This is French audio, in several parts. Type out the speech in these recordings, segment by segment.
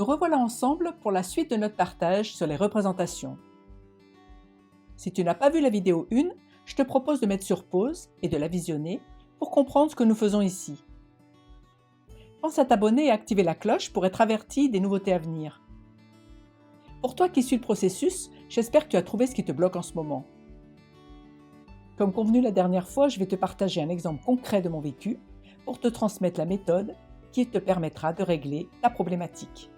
Nous revoilà ensemble pour la suite de notre partage sur les représentations. Si tu n'as pas vu la vidéo 1, je te propose de mettre sur pause et de la visionner pour comprendre ce que nous faisons ici. Pense à t'abonner et à activer la cloche pour être averti des nouveautés à venir. Pour toi qui suis le processus, j'espère que tu as trouvé ce qui te bloque en ce moment. Comme convenu la dernière fois, je vais te partager un exemple concret de mon vécu pour te transmettre la méthode qui te permettra de régler ta problématique.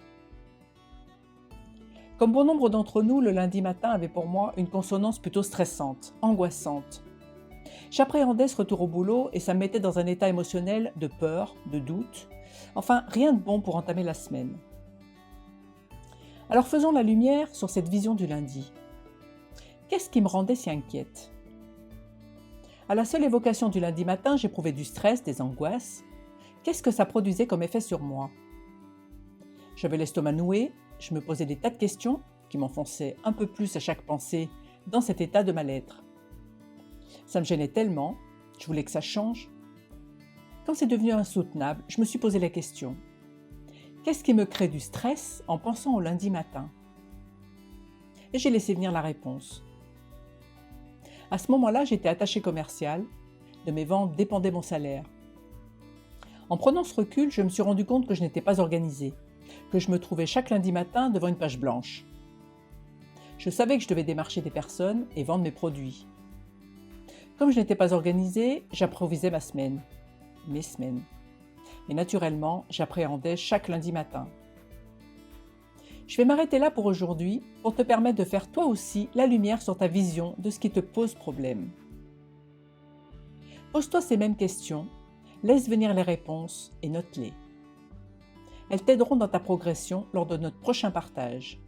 Comme bon nombre d'entre nous, le lundi matin avait pour moi une consonance plutôt stressante, angoissante. J'appréhendais ce retour au boulot et ça me mettait dans un état émotionnel de peur, de doute, enfin rien de bon pour entamer la semaine. Alors faisons la lumière sur cette vision du lundi. Qu'est-ce qui me rendait si inquiète ? À la seule évocation du lundi matin, j'éprouvais du stress, des angoisses. Qu'est-ce que ça produisait comme effet sur moi ? J'avais l'estomac noué, je me posais des tas de questions qui m'enfonçaient un peu plus à chaque pensée dans cet état de mal-être. Ça me gênait tellement, je voulais que ça change. Quand c'est devenu insoutenable, je me suis posé la question. Qu'est-ce qui me crée du stress en pensant au lundi matin ? Et j'ai laissé venir la réponse. À ce moment-là, j'étais attachée commerciale, de mes ventes dépendait mon salaire. En prenant ce recul, je me suis rendu compte que je n'étais pas organisée, que je me trouvais chaque lundi matin devant une page blanche. Je savais que je devais démarcher des personnes et vendre mes produits. Comme je n'étais pas organisée, j'improvisais mes semaines. Et naturellement, j'appréhendais chaque lundi matin. Je vais m'arrêter là pour aujourd'hui pour te permettre de faire toi aussi la lumière sur ta vision de ce qui te pose problème. Pose-toi ces mêmes questions, laisse venir les réponses et note-les. Elles t'aideront dans ta progression lors de notre prochain partage.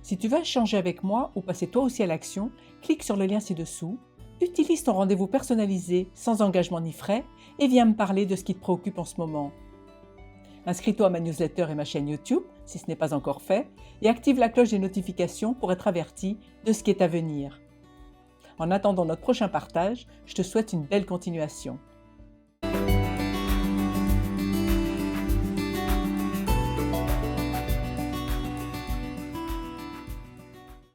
Si tu veux échanger avec moi ou passer toi aussi à l'action, clique sur le lien ci-dessous, utilise ton rendez-vous personnalisé sans engagement ni frais et viens me parler de ce qui te préoccupe en ce moment. Inscris-toi à ma newsletter et ma chaîne YouTube si ce n'est pas encore fait et active la cloche des notifications pour être averti de ce qui est à venir. En attendant notre prochain partage, je te souhaite une belle continuation.